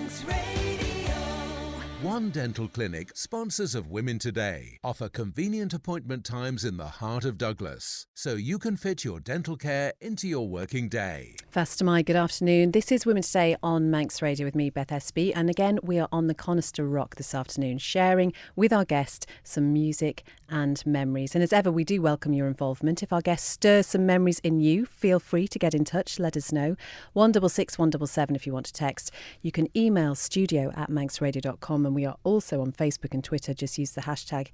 Manx Radio. One Dental Clinic, sponsors of Women Today, offer convenient appointment times in the heart of Douglas, so you can fit your dental care into your working day. Fastamai, good afternoon. This is Women Today on Manx Radio with me, Beth Espy. And again, we are on the Conister Rock this afternoon, sharing with our guest some music and memories. And as ever, we do welcome your involvement. If our guest stirs some memories in you, feel free to get in touch. Let us know. 166 177 if you want to text. You can email studio@manxradio.com, and we are also on Facebook and Twitter. Just use the hashtag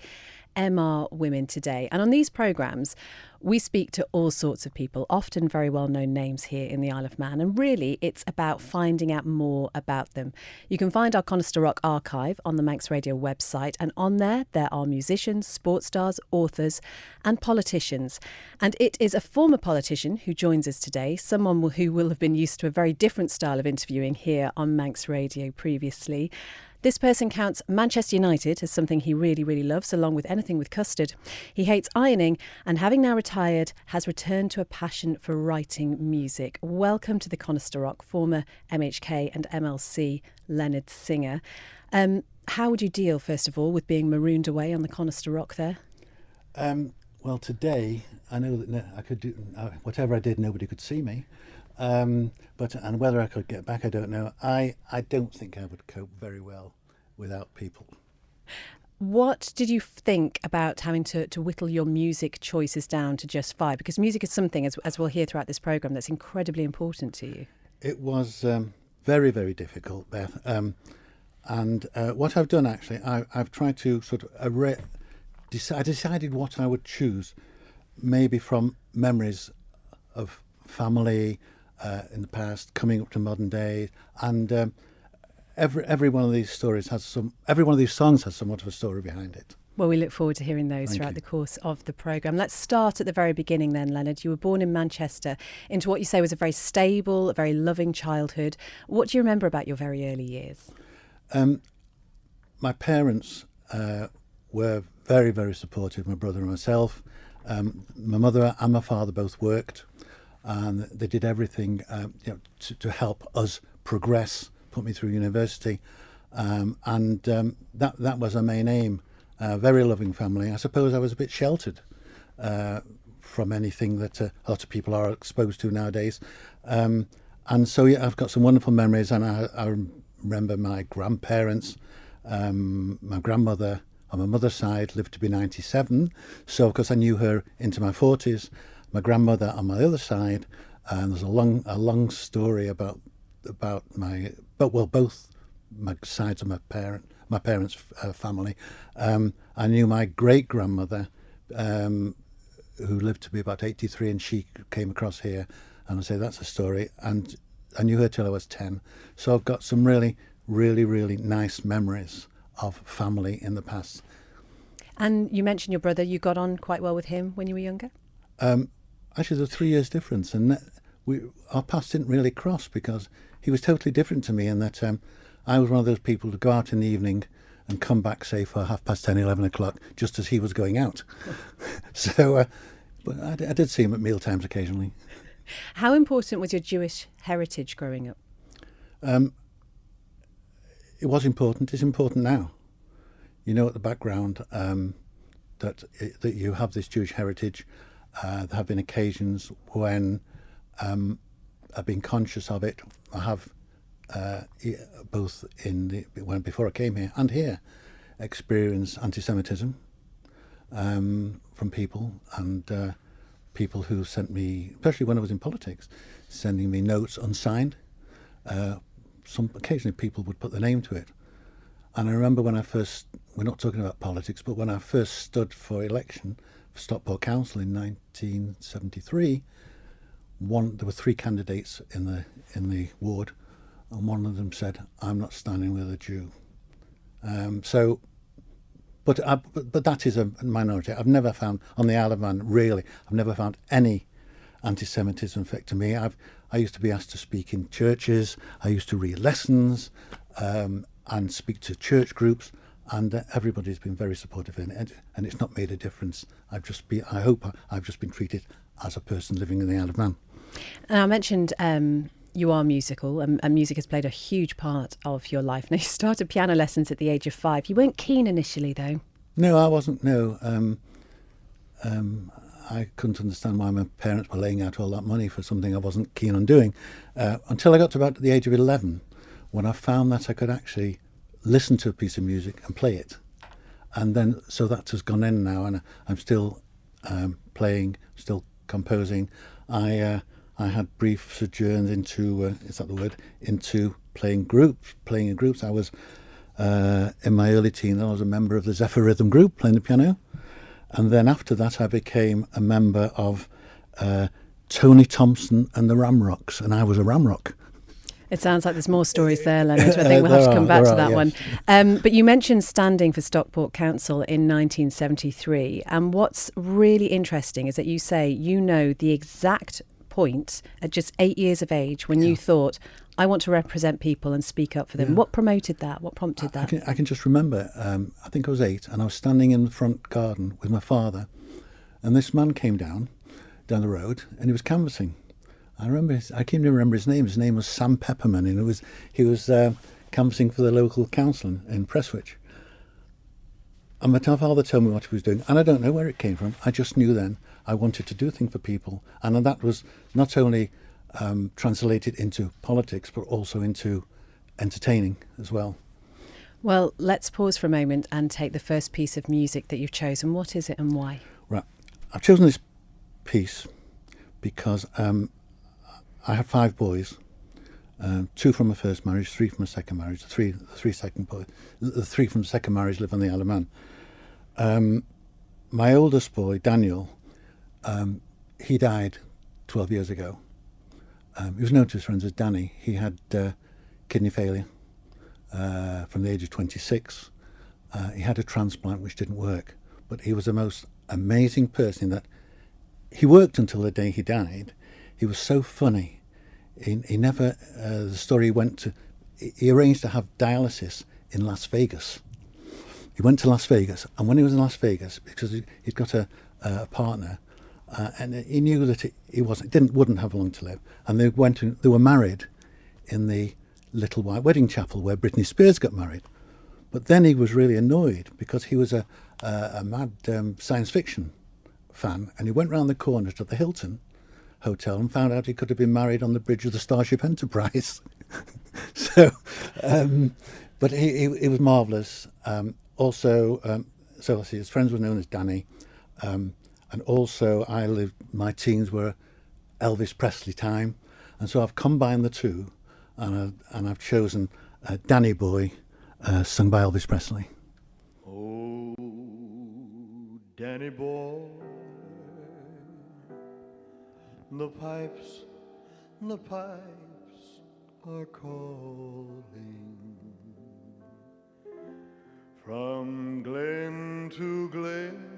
MR Women Today. And on these programmes, we speak to all sorts of people, often very well-known names here in the Isle of Man. And really, it's about finding out more about them. You can find our Conister Rock archive on the Manx Radio website. And on there are musicians, sports stars, authors and politicians. And it is a former politician who joins us today, someone who will have been used to a very different style of interviewing here on Manx Radio previously. This person counts Manchester United as something he really, really loves, along with anything with custard. He hates ironing and, having now retired, has returned to a passion for writing music. Welcome to the Conister Rock, former MHK and MLC Leonard Singer. How would you deal, first of all, with being marooned away on the Conister Rock there? Well, today, I know that I could do whatever I did, nobody could see me. And whether I could get back, I don't know. I don't think I would cope very well without people. What did you think about having to whittle your music choices down to just 5? Because music is something, as we'll hear throughout this programme, that's incredibly important to you. It was very, very difficult, Beth. And what I've done, actually, I've tried to sort of I decided what I would choose, maybe from memories of family in the past, coming up to modern day, and every one of these stories every one of these songs has somewhat of a story behind it. Well, we look forward to hearing those throughout the course of the programme. Let's start at the very beginning then, Leonard. You were born in Manchester into what you say was a very stable, a very loving childhood. What do you remember about your very early years? My parents were very, very supportive, my brother and myself. My mother and my father both worked, and they did everything to help us progress, put me through university, and that was our main aim. Very loving family. I suppose I was a bit sheltered from anything that a lot of people are exposed to nowadays, and so I've got some wonderful memories. And I remember my grandparents, my grandmother on my mother's side lived to be 97, so of course I knew her into my 40s. My grandmother on my other side, and there's a long story about both my sides of my parents' family. I knew my great grandmother, who lived to be about 83, and she came across here, and I say that's a story. And I knew her till I was 10, so I've got some really, really, really nice memories of family in the past. And you mentioned your brother. You got on quite well with him when you were younger? Actually, there's 3 years difference, and our paths didn't really cross because he was totally different to me in that I was one of those people to go out in the evening and come back, say, for 10:30, 11 o'clock, just as he was going out. So, but I did see him at meal times occasionally. How important was your Jewish heritage growing up? It was important. It's important now. You know, at the background that you have this Jewish heritage. There have been occasions when I've been conscious of it. I have both before I came here and here experienced anti-Semitism from people, and people who sent me, especially when I was in politics, sending me notes unsigned. Occasionally people would put their name to it. And I remember when we're not talking about politics, but when I first stood for election for Stockport Council in 1973, there were 3 candidates in the ward, and one of them said, "I'm not standing with a Jew." But that is a minority. I've never found on the Isle of Man, really, I've never found any anti-Semitism affect me. I used to be asked to speak in churches. I used to read lessons and speak to church groups, and everybody's been very supportive in it, and it's not made a difference. I hope I've just been treated as a person living in the Isle of Man. And I mentioned you are musical, and music has played a huge part of your life. Now, you started piano lessons at the age of 5. You weren't keen initially, though. No, I wasn't. No, I couldn't understand why my parents were laying out all that money for something I wasn't keen on doing, until I got to about the age of 11, when I found that I could actually listen to a piece of music and play it. And then, so that has gone in now, and I'm still playing, still composing. I had brief sojourns into, is that the word, into playing in groups. I was, in my early teens, I was a member of the Zephyr Rhythm group, playing the piano. And then after that, I became a member of Tony Thompson and the Ramrocks, and I was a Ramrock. It sounds like there's more stories there, Leonard. I think we'll have to come back to that one. But you mentioned standing for Stockport Council in 1973. And what's really interesting is that you say you know the exact point at just 8 years of age when you thought, I want to represent people and speak up for them. What promoted that? What prompted that? I can just remember, I think I was 8, and I was standing in the front garden with my father, and this man came down the road, and he was canvassing. I can't even remember his name. His name was Sam Pepperman, and he was canvassing for the local council in Prestwich. And my father told me what he was doing, and I don't know where it came from. I just knew then I wanted to do things for people, and that was not only translated into politics, but also into entertaining as well. Well, let's pause for a moment and take the first piece of music that you've chosen. What is it and why? Right, I've chosen this piece because I have 5 boys, 2 from my first marriage, 3 from my second marriage. The three from the second marriage live on the Isle of Man. My oldest boy, Daniel, he died 12 years ago. He was known to his friends as Danny. He had kidney failure from the age of 26. He had a transplant which didn't work, but he was the most amazing person in that he worked until the day he died. He was so funny. He never, the story went to, he arranged to have dialysis in Las Vegas. He went to Las Vegas, and when he was in Las Vegas, because he'd got a partner, and he knew that he wouldn't have long to live, and they were married in the little white wedding chapel where Britney Spears got married. But then he was really annoyed because he was a mad science fiction fan, and he went round the corner to the Hilton Hotel and found out he could have been married on the bridge of the Starship Enterprise. So, but he was marvellous. So his friends were known as Danny, and also my teens were Elvis Presley time, and so I've combined the two, and I've chosen Danny Boy, sung by Elvis Presley. Oh, Danny Boy, the pipes are calling from glen to glen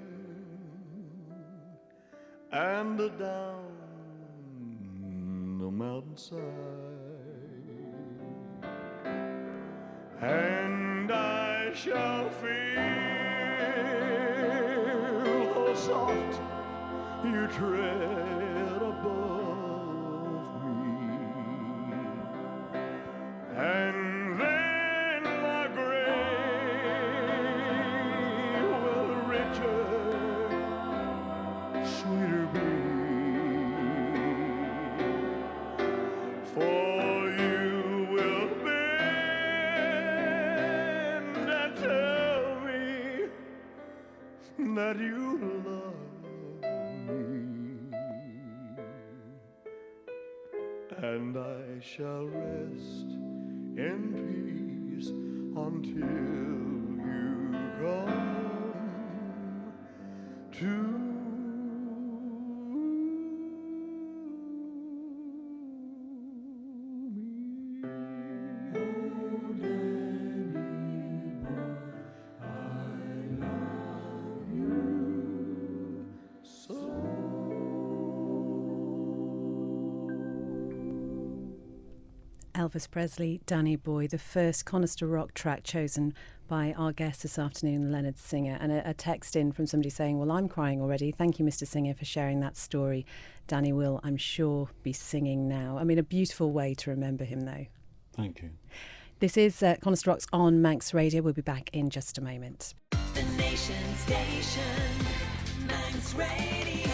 and down the mountainside, and I shall feel how soft you tread above me, and then my grave will richer, sweeter be, for you will bend and tell me that you love me, and I shall rest in peace until you come to me. Oh, Danny boy, I love you so. Elvis Presley, Danny Boy, the first Conister Rock track chosen by our guest this afternoon, Leonard Singer. And a text in from somebody saying, well, I'm crying already. Thank you, Mr. Singer, for sharing that story. Danny will, I'm sure, be singing now. I mean, a beautiful way to remember him, though. Thank you. This is Conister Rocks on Manx Radio. We'll be back in just a moment. The Nation Station, Manx Radio.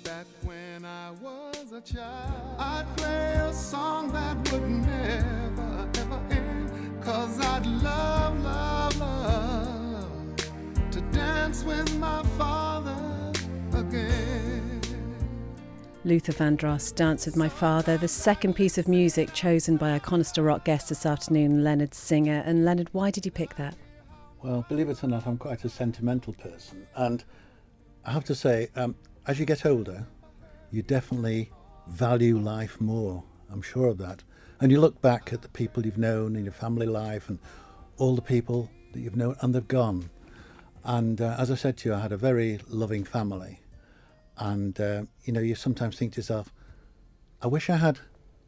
Back when I was a child, I'd play a song that would never, ever end. 'Cause I'd love, love, love to dance with my father again. Luther Vandross, Dance with My Father, the second piece of music chosen by our Conister Rock guest this afternoon, Leonard Singer. And Leonard, why did you pick that? Well, believe it or not, I'm quite a sentimental person. And I have to say, as you get older, you definitely value life more. I'm sure of that. And you look back at the people you've known in your family life and all the people that you've known, and they've gone. And as I said to you, I had a very loving family. And, you sometimes think to yourself, I wish I had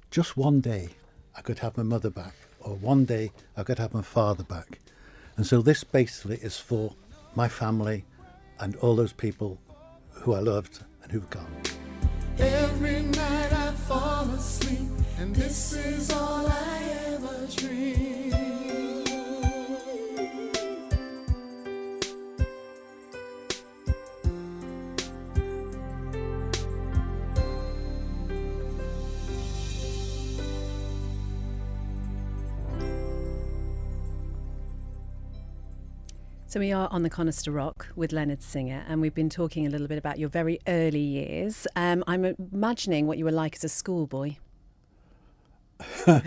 just one day I could have my mother back, or one day I could have my father back. And so this basically is for my family and all those people who I loved and who've gone. Every night I fall asleep, and this is all I ever dream. So we are on the Conister Rock with Leonard Singer, and we've been talking a little bit about your very early years. I'm imagining what you were like as a schoolboy. I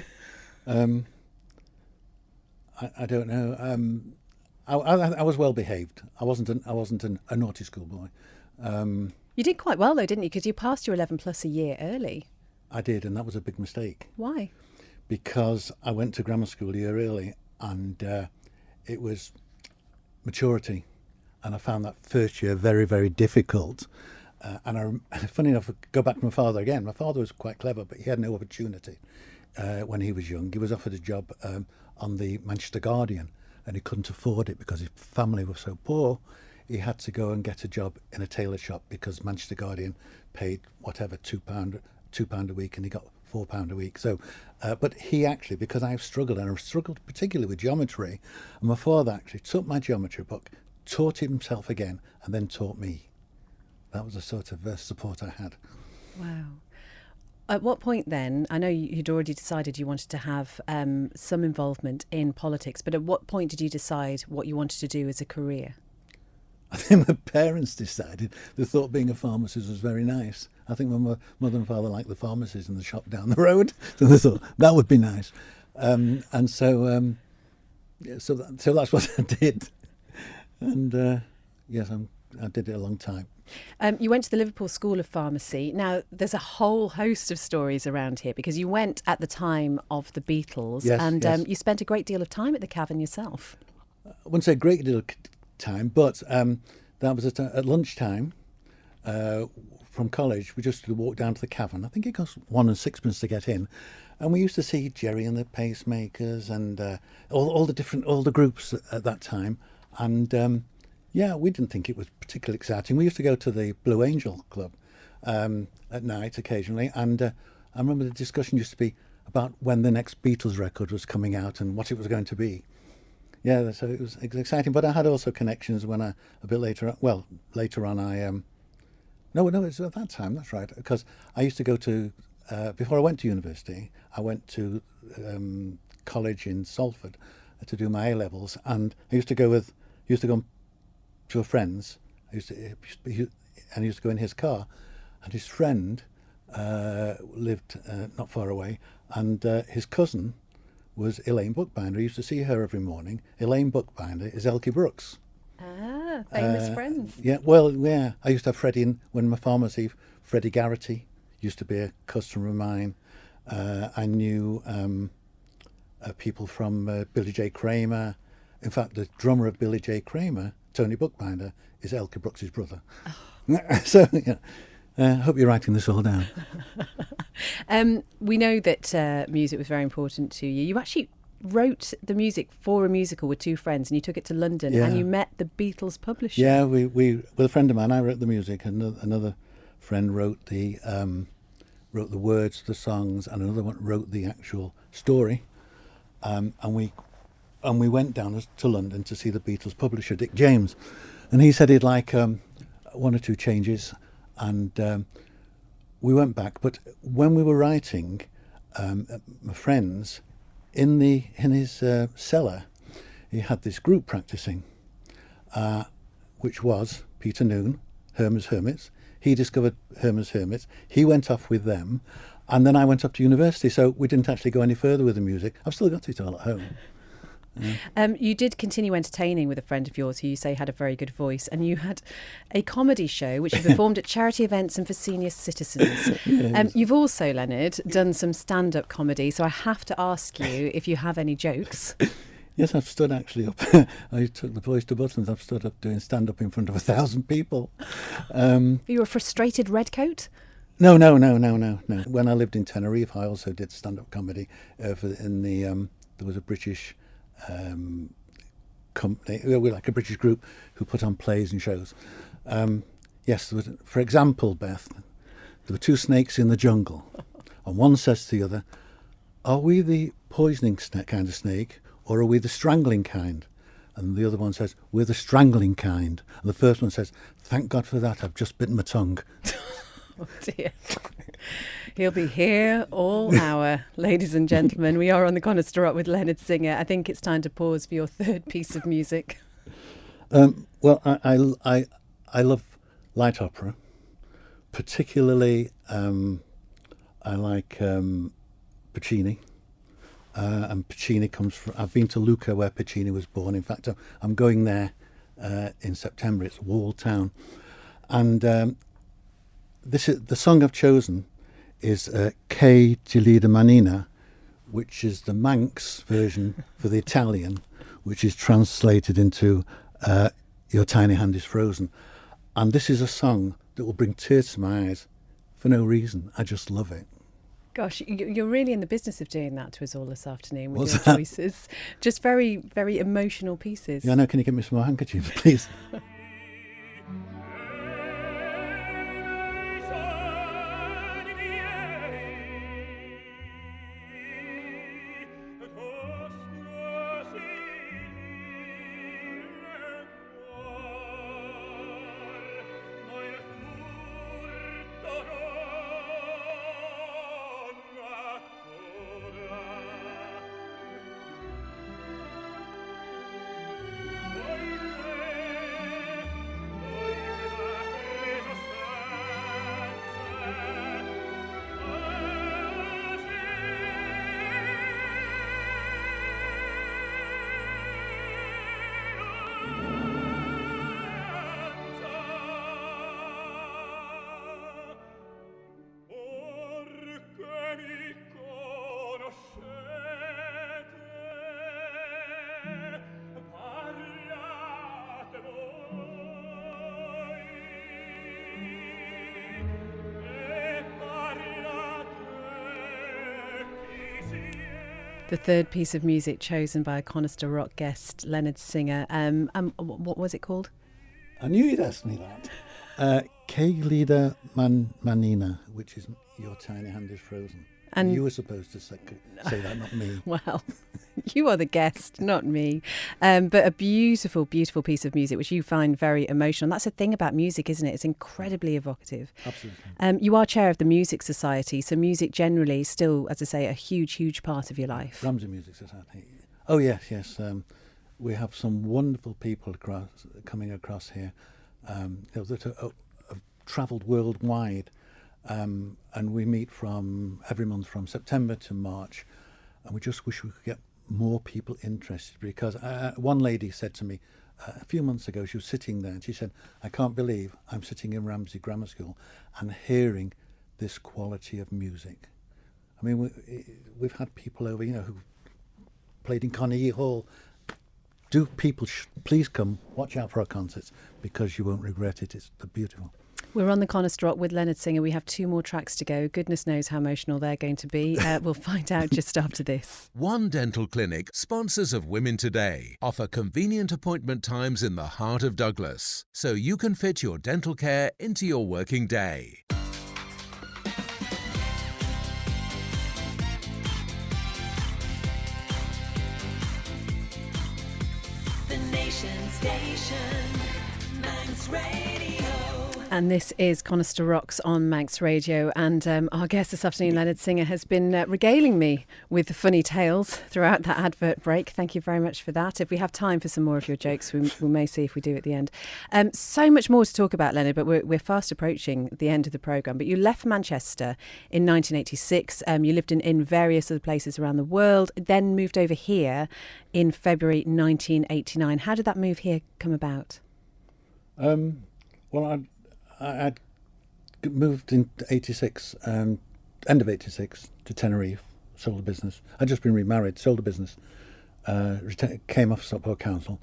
don't know. I was well behaved. I wasn't a naughty schoolboy. You did quite well though, didn't you? Because you passed your 11 plus a year early. I did, and that was a big mistake. Why? Because I went to grammar school a year early, and it was maturity, and I found that first year very, very difficult. Funny enough, go back to my father again. My father was quite clever, but he had no opportunity when he was young. He was offered a job on the Manchester Guardian, and he couldn't afford it because his family was so poor. He had to go and get a job in a tailor shop because Manchester Guardian paid whatever £2 a week, and he got £4 a week. So, but he actually, because I've struggled, and I've struggled particularly with geometry, and my father actually took my geometry book, taught it himself again, and then taught me. That was the sort of support I had. Wow. At what point then, I know you'd already decided you wanted to have some involvement in politics, but at what point did you decide what you wanted to do as a career? I think my parents decided they thought being a pharmacist was very nice. I think my mother and father liked the pharmacies in the shop down the road, so they thought that would be nice. So that's what I did. And yes, I did it a long time. You went to the Liverpool School of Pharmacy. Now, there's a whole host of stories around here because you went at the time of the Beatles, yes, and yes. You spent a great deal of time at the Cavern yourself. I wouldn't say a great deal of time, but that was at lunchtime from college. We just walked down to the Cavern. I think it cost 1 and 6pence to get in, and we used to see Jerry and the Pacemakers and all the groups at that time. And yeah, we didn't think it was particularly exciting. We used to go to the Blue Angel Club at night occasionally, and I remember the discussion used to be about when the next Beatles record was coming out and what it was going to be. Yeah, so it was exciting. But I had also connections when a bit later on. No, it was at that time. That's right, because I used to go to before I went to university. I went to college in Salford to do my A levels, and I used to go to a friend's. He used to go in his car, and his friend lived not far away, and his cousin was Elaine Bookbinder. I used to see her every morning. Elaine Bookbinder is Elkie Brooks. Ah, famous friends. Yeah, well, yeah. I used to have Freddie when my pharmacy. Freddie Garrity used to be a customer of mine. I knew people from Billy J. Kramer. In fact, the drummer of Billy J. Kramer, Tony Bookbinder, is Elkie Brooks' brother. So, yeah. Hope you're writing this all down. We know that music was very important to you. You actually wrote the music for a musical with two friends, and you took it to London, and you met the Beatles publisher. Yeah, we with a friend of mine, I wrote the music, and another friend wrote the words to the songs, and another one wrote the actual story. And we went down to London to see the Beatles publisher, Dick James, and he said he'd like one or two changes, and we went back. But when we were writing, my friends, in his cellar, he had this group practicing, which was Peter Noon, Herman's Hermits. He discovered Herman's Hermits. He went off with them, and then I went off to university. So we didn't actually go any further with the music. I've still got it all at home. You did continue entertaining with a friend of yours who you say had a very good voice, and you had a comedy show which you performed at charity events and for senior citizens. Yes. You've also, Leonard, done some stand-up comedy, so I have to ask you if you have any jokes. Yes, I've stood actually up. I took the voice to buttons. I've stood up doing stand-up in front of 1,000 people. Are you a frustrated redcoat? No. When I lived in Tenerife, I also did stand-up comedy. There was a British company, we were like a British group who put on plays and shows. Yes, there was, for example, Beth, there were two snakes in the jungle, and one says to the other, "Are we the poisoning kind of snake, or are we the strangling kind?" And the other one says, "We're the strangling kind." And the first one says, "Thank God for that, I've just bitten my tongue." Oh dear. He'll be here all hour. Ladies and gentlemen, we are on the Conister Rock with Leonard Singer. I think it's time to pause for your third piece of music. Well, I love light opera. Particularly, I like Puccini. And Puccini comes from... I've been to Lucca, where Puccini was born. In fact, I'm going there in September. It's a walled town. And this is the song I've chosen is Che Gelida Manina, which is the Manx version for the Italian, which is translated into Your Tiny Hand is Frozen. And this is a song that will bring tears to my eyes for no reason. I just love it. Gosh, you're really in the business of doing that to us all this afternoon with What's your that? choices. Just very, very emotional pieces. Yeah, I know. Can you get me some more handkerchiefs, please? The third piece of music chosen by a Conister Rock guest, Leonard Singer. What was it called? I knew you'd ask me that. Che Gelida Manina, which is Your Tiny Hand is Frozen. And you were supposed to say that, not me. Well, you are the guest, not me. But a beautiful, beautiful piece of music, which you find very emotional. And that's the thing about music, isn't it? It's incredibly evocative. Absolutely. You are chair of the Music Society, so music generally is still, as I say, a huge, huge part of your life. Ramsey Music Society. Oh, yes. We have some wonderful people coming across here that have travelled worldwide. And we meet every month from September to March, and we just wish we could get more people interested, because one lady said to me a few months ago, she was sitting there and she said, "I can't believe I'm sitting in Ramsey Grammar School and hearing this quality of music." I mean, we've had people over, who played in Carnegie Hall. Do people please come, watch out for our concerts, because you won't regret it. They're beautiful. We're on the Conister Rock with Leonard Singer. We have 2 more tracks to go. Goodness knows how emotional they're going to be. We'll find out just after this. One Dental Clinic, sponsors of Women Today, offer convenient appointment times in the heart of Douglas, so you can fit your dental care into your working day. The Nation Station, Manx Radio. And this is Conister Rocks on Manx Radio. And our guest this afternoon, Leonard Singer, has been regaling me with funny tales throughout that advert break. Thank you very much for that. If we have time for some more of your jokes, we may see if we do at the end. So much more to talk about, Leonard, but we're fast approaching the end of the programme. But you left Manchester in 1986. You lived in various other places around the world, then moved over here in February 1989. How did that move here come about? Well, I'd moved in 86, end of 86, to Tenerife, sold a business. I'd just been remarried, sold a business, came off Stockport Council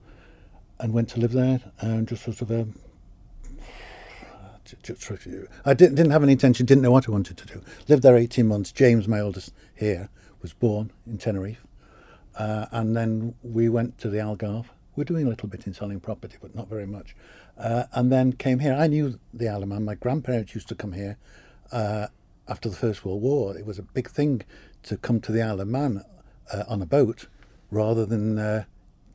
and went to live there, and just sort of I didn't have any intention, didn't know what I wanted to do. Lived there 18 months. James, my oldest here, was born in Tenerife, and then we went to the Algarve. We're doing a little bit in selling property, but not very much. And then came here. I knew the Isle of Man. My grandparents used to come here after the First World War. It was a big thing to come to the Isle of Man on a boat rather than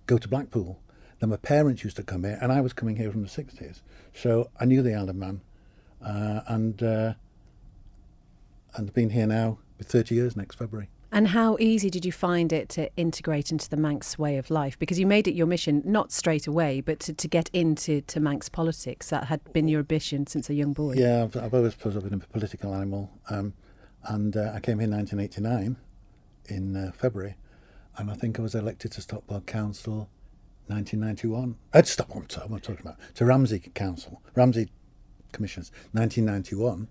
go to Blackpool. Then my parents used to come here, and I was coming here from the 60s. So I knew the Isle of Man, and been here now with 30 years next February. And how easy did you find it to integrate into the Manx way of life? Because you made it your mission, not straight away, but to get into Manx politics. That had been your ambition since a young boy. Yeah, I've always thought I've been a political animal. And I came here in 1989 in February. And I think I was elected to Stockport Council 1991. What am I talking about? To Ramsey Council, Ramsey Commissioners, 1991.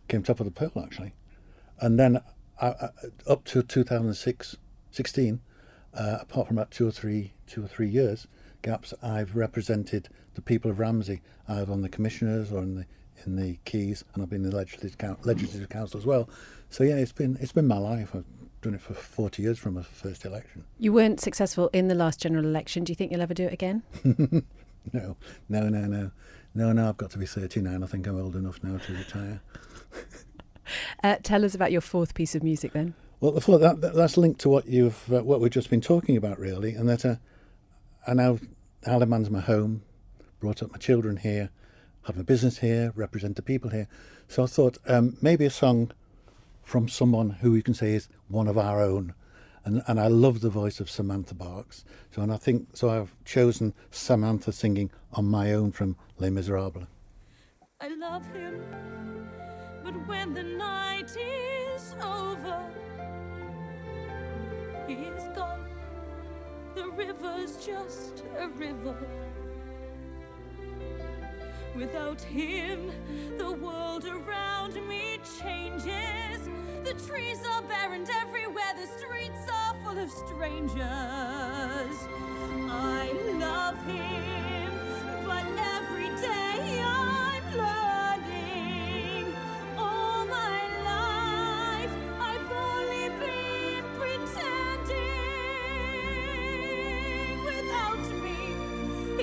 Came top of the poll, actually. And then up to 2016, apart from about two or three years gaps, I've represented the people of Ramsey, either on the commissioners or in the Keys, and I've been in the legislative council as well. So yeah, it's been my life. I've done it for 40 years from my first election. You weren't successful in the last general election. Do you think you'll ever do it again? No. I've got to be 39. I think I'm old enough now to retire. Tell us about your 4th piece of music then. Well, that's linked to what we've just been talking about, really, and that I now Isle of Man's my home, brought up my children here, have a business here, represent the people here. So I thought maybe a song from someone who you can say is one of our own, and I love the voice of Samantha Barks. So I've chosen Samantha singing On My Own from Les Miserables. I love him. But when the night is over, he's gone. The river's just a river. Without him, the world around me changes. The trees are bare and everywhere the streets are full of strangers. I love him, but every day I'm learning. All my life I've only been pretending. Without me,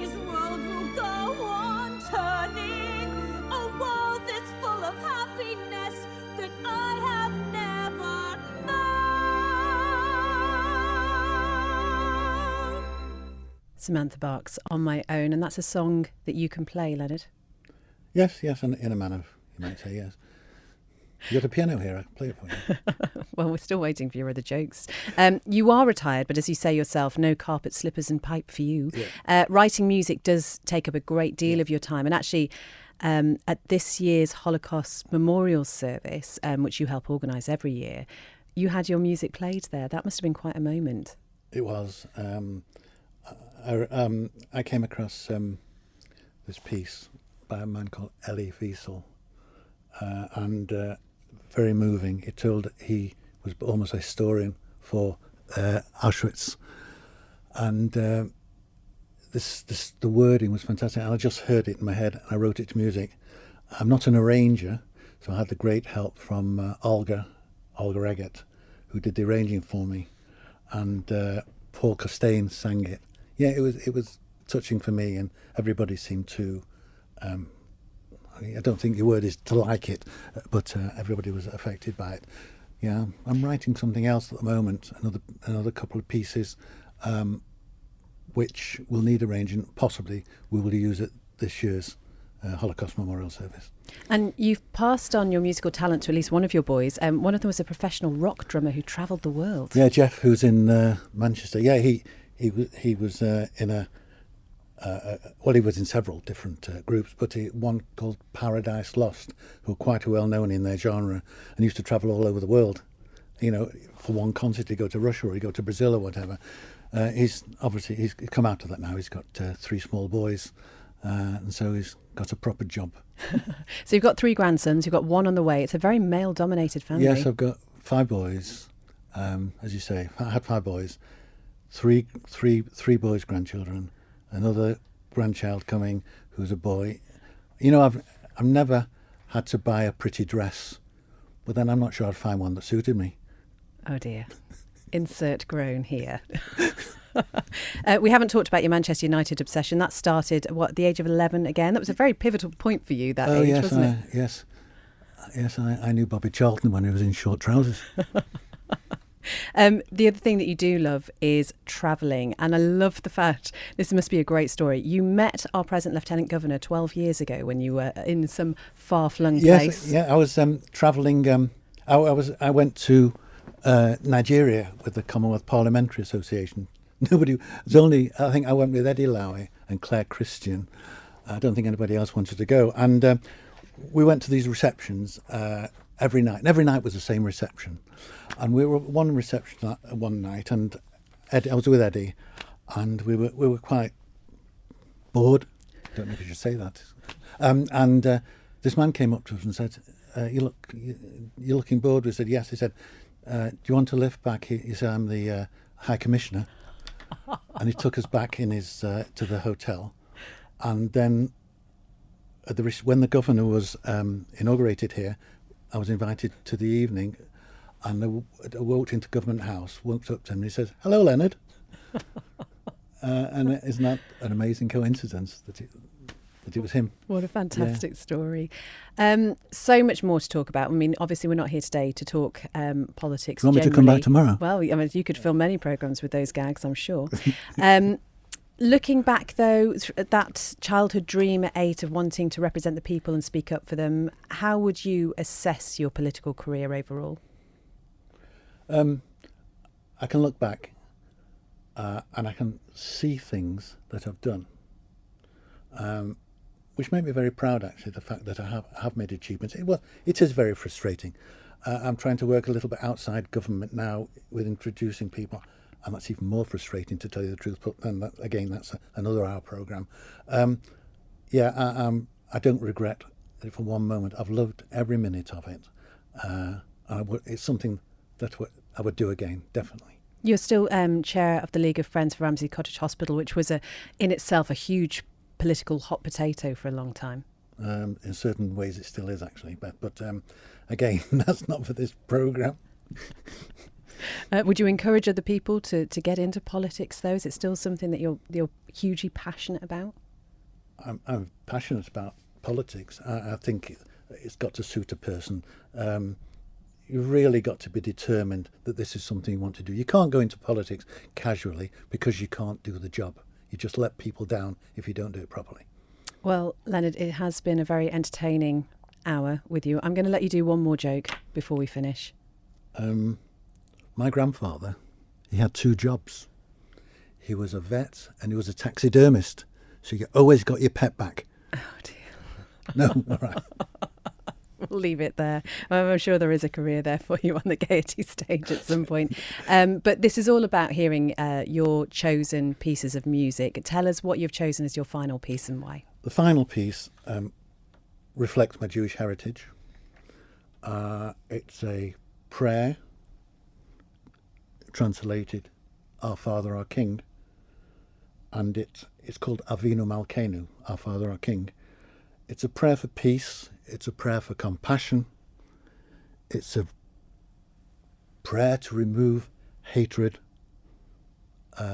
his world will go on turning. A world that's full of happiness that I have never known. Samantha Barks, On My Own, and that's a song that you can play, Leonard. Yes, in a manner, you might say, yes. You got a piano here, I can play it for you. Well, we're still waiting for your other jokes. You are retired, but as you say yourself, no carpet, slippers and pipe for you. Yeah. Writing music does take up a great deal of your time. And actually, at this year's Holocaust Memorial Service, which you help organise every year, you had your music played there. That must have been quite a moment. It was. I came across this piece by a man called Elie Wiesel, and very moving. He was almost a historian for Auschwitz, and the wording was fantastic. And I just heard it in my head, and I wrote it to music. I'm not an arranger, so I had the great help from Olga Eggert, who did the arranging for me, and Paul Costain sang it. Yeah, it was touching for me, and everybody seemed to. I don't think the word is to like it, but everybody was affected by it. Yeah, I'm writing something else at the moment, another couple of pieces, which will need arranging. Possibly we will use at this year's Holocaust Memorial Service. And you've passed on your musical talent to at least one of your boys. One of them was a professional rock drummer who travelled the world. Yeah, Jeff, who's in Manchester. Yeah, he was in a. He was in several different groups, but one called Paradise Lost, who were quite well known in their genre and used to travel all over the world. You know, for one concert, he'd go to Russia or he'd go to Brazil or whatever. He's come out of that now. He's got 3 small boys, and so he's got a proper job. So you've got 3 grandsons. You've got 1 on the way. It's a very male-dominated family. Yes, I've got 5 boys. As you say, I had 5 boys, three boys' grandchildren. Another grandchild coming who's a boy. You know, I've never had to buy a pretty dress, but then I'm not sure I'd find one that suited me. Oh dear. Insert groan here. We haven't talked about your Manchester United obsession. That started at the age of 11 again. That was a very pivotal point for you, that age, wasn't it? Yes, I knew Bobby Charlton when he was in short trousers. The other thing that you do love is travelling, and I love the fact, this must be a great story, you met our present Lieutenant Governor 12 years ago when you were in some far-flung place. Yeah, I was travelling. I went to Nigeria with the Commonwealth Parliamentary Association. I think I went with Eddie Lowe and Claire Christian. I don't think anybody else wanted to go. And we went to these receptions every night. And every night was the same reception. And we were at one reception one night, and I was with Eddie, and we were quite bored. I don't know if you should say that. And this man came up to us and said, "You're looking bored." We said, "Yes." He said, "Do you want to lift back?" He said, "I'm the High Commissioner," and he took us back in his to the hotel, and then when the governor was inaugurated here, I was invited to the evening. And I walked into Government House, walked up to him, and he says, "Hello, Leonard." And isn't that an amazing coincidence that it was him? What a fantastic story. So much more to talk about. I mean, obviously, we're not here today to talk politics. You want me to come back tomorrow? Well, I mean, you could film many programmes with those gags, I'm sure. Looking back, though, at that childhood dream at 8 of wanting to represent the people and speak up for them, how would you assess your political career overall? I can look back and I can see things that I've done, which make me very proud, actually, the fact that I have made achievements. It is very frustrating. I'm trying to work a little bit outside government now with introducing people, and that's even more frustrating, to tell you the truth, but then that's another hour programme. I don't regret it for one moment. I've loved every minute of it. It's something that I would do again, definitely. You're still chair of the League of Friends for Ramsey Cottage Hospital, which was in itself a huge political hot potato for a long time. In certain ways it still is, actually, Beth, but again, that's not for this programme. Would you encourage other people to get into politics, though? Is it still something that you're hugely passionate about? I'm passionate about politics. I think it's got to suit a person. You've really got to be determined that this is something you want to do. You can't go into politics casually because you can't do the job. You just let people down if you don't do it properly. Well, Leonard, it has been a very entertaining hour with you. I'm going to let you do one more joke before we finish. My grandfather, he had 2 jobs. He was a vet and he was a taxidermist. So you always got your pet back. Oh, dear. No, all right. We'll leave it there. I'm sure there is a career there for you on the Gaiety stage at some point. But this is all about hearing your chosen pieces of music. Tell us what you've chosen as your final piece and why. The final piece reflects my Jewish heritage. It's a prayer translated Our Father, Our King, and it's called Avinu Malkeinu, Our Father, Our King. It's a prayer for peace, it's a prayer for compassion, it's a prayer to remove hatred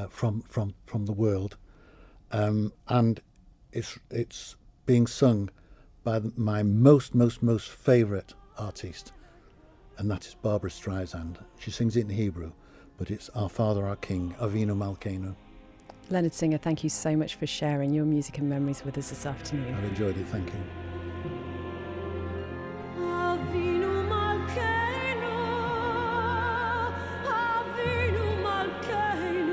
from the world, and it's being sung by my most favourite artiste, and that is Barbara Streisand. She sings it in Hebrew, but it's Our Father, Our King, Avinu Malkeinu. Leonard Singer, thank you so much for sharing your music and memories with us this afternoon. I've enjoyed it, thank you. Avinu Malkeinu, Avinu Malkeinu,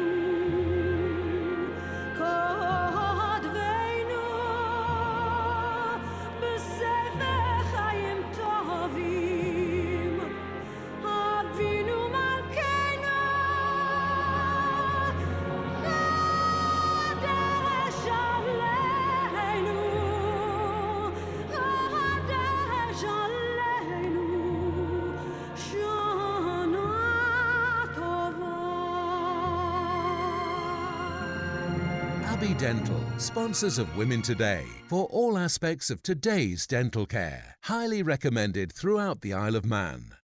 kodveinu b'sefer chayim tovim. Avinu Malkeinu, Chodesh Aleinu, Chodesh Aleinu, Shana Tova. Abbey Dental, sponsors of Women Today, for all aspects of today's dental care. Highly recommended throughout the Isle of Man.